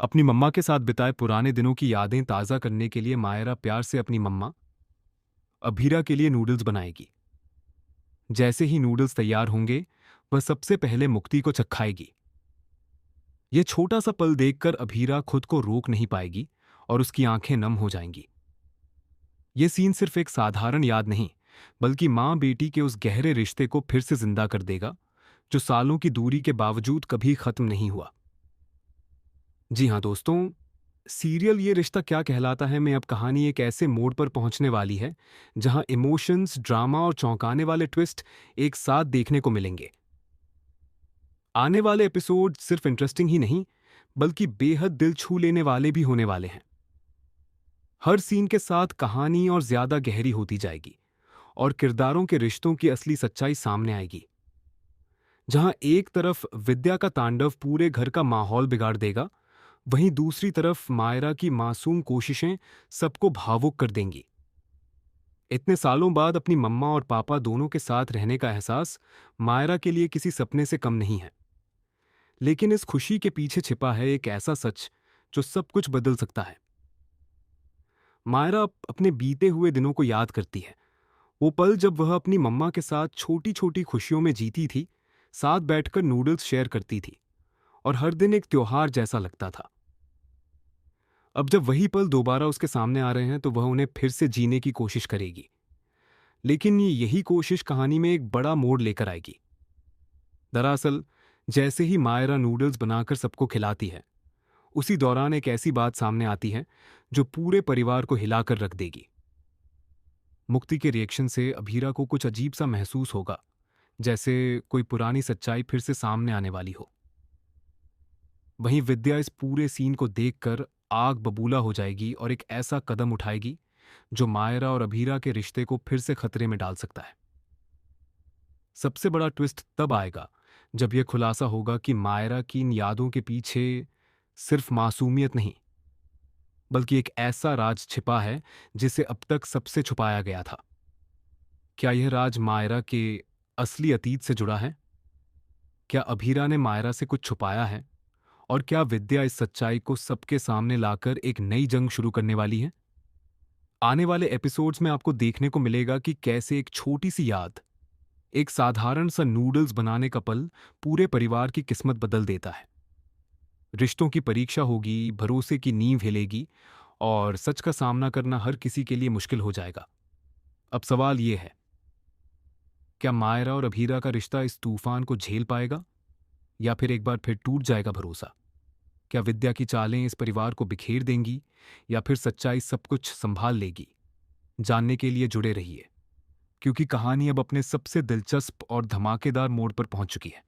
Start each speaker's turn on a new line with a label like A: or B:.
A: अपनी मम्मा के साथ बिताए पुराने दिनों की यादें ताज़ा करने के लिए मायरा प्यार से अपनी मम्मा अभीरा के लिए नूडल्स बनाएगी। जैसे ही नूडल्स तैयार होंगे, वह सबसे पहले मुक्ति को चखाएगी। यह छोटा सा पल देखकर अभीरा खुद को रोक नहीं पाएगी और उसकी आंखें नम हो जाएंगी। यह सीन सिर्फ एक साधारण याद नहीं, बल्कि माँ बेटी के उस गहरे रिश्ते को फिर से जिंदा कर देगा, जो सालों की दूरी के बावजूद कभी खत्म नहीं हुआ। जी हाँ दोस्तों, सीरियल ये रिश्ता क्या कहलाता है में अब कहानी एक ऐसे मोड़ पर पहुंचने वाली है जहां इमोशंस, ड्रामा और चौंकाने वाले ट्विस्ट एक साथ देखने को मिलेंगे। आने वाले एपिसोड सिर्फ इंटरेस्टिंग ही नहीं, बल्कि बेहद दिल छू लेने वाले भी होने वाले हैं। हर सीन के साथ कहानी और ज्यादा गहरी होती जाएगी और किरदारों के रिश्तों की असली सच्चाई सामने आएगी। जहां एक तरफ विद्या का तांडव पूरे घर का माहौल बिगाड़ देगा, वहीं दूसरी तरफ मायरा की मासूम कोशिशें सबको भावुक कर देंगी। इतने सालों बाद अपनी मम्मा और पापा दोनों के साथ रहने का एहसास मायरा के लिए किसी सपने से कम नहीं है। लेकिन इस खुशी के पीछे छिपा है एक ऐसा सच जो सब कुछ बदल सकता है। मायरा अपने बीते हुए दिनों को याद करती है। वो पल जब वह अपनी मम्मा के साथ छोटी छोटी खुशियों में जीती थी, साथ बैठकर नूडल्स शेयर करती थी और हर दिन एक त्योहार जैसा लगता था। अब जब वही पल दोबारा उसके सामने आ रहे हैं, तो वह उन्हें फिर से जीने की कोशिश करेगी। लेकिन यही कोशिश कहानी में एक बड़ा मोड़ लेकर आएगी। दरअसल, जैसे ही मायरा नूडल्स बनाकर सबको खिलाती है, उसी दौरान एक ऐसी बात सामने आती है जो पूरे परिवार को हिलाकर रख देगी। मुक्ति के रिएक्शन से अभीरा को कुछ अजीब सा महसूस होगा, जैसे कोई पुरानी सच्चाई फिर से सामने आने वाली हो। वहीं विद्या इस पूरे सीन को देखकर आग बबूला हो जाएगी और एक ऐसा कदम उठाएगी जो मायरा और अभीरा के रिश्ते को फिर से खतरे में डाल सकता है। सबसे बड़ा ट्विस्ट तब आएगा जब यह खुलासा होगा कि मायरा की इन यादों के पीछे सिर्फ मासूमियत नहीं, बल्कि एक ऐसा राज छिपा है जिसे अब तक सबसे छुपाया गया था। क्या यह राज मायरा के असली अतीत से जुड़ा है? क्या अभीरा ने मायरा से कुछ छुपाया है? और क्या विद्या इस सच्चाई को सबके सामने लाकर एक नई जंग शुरू करने वाली है? आने वाले एपिसोड्स में आपको देखने को मिलेगा कि कैसे एक छोटी सी याद, एक साधारण सा नूडल्स बनाने का पल पूरे परिवार की किस्मत बदल देता है। रिश्तों की परीक्षा होगी, भरोसे की नींव हिलेगी और सच का सामना करना हर किसी के लिए मुश्किल हो जाएगा। अब सवाल यह है, क्या मायरा और अभीरा का रिश्ता इस तूफान को झेल पाएगा, या फिर एक बार फिर टूट जाएगा भरोसा? क्या विद्या की चालें इस परिवार को बिखेर देंगी, या फिर सच्चाई सब कुछ संभाल लेगी? जानने के लिए जुड़े रहिए, क्योंकि कहानी अब अपने सबसे दिलचस्प और धमाकेदार मोड़ पर पहुंच चुकी है।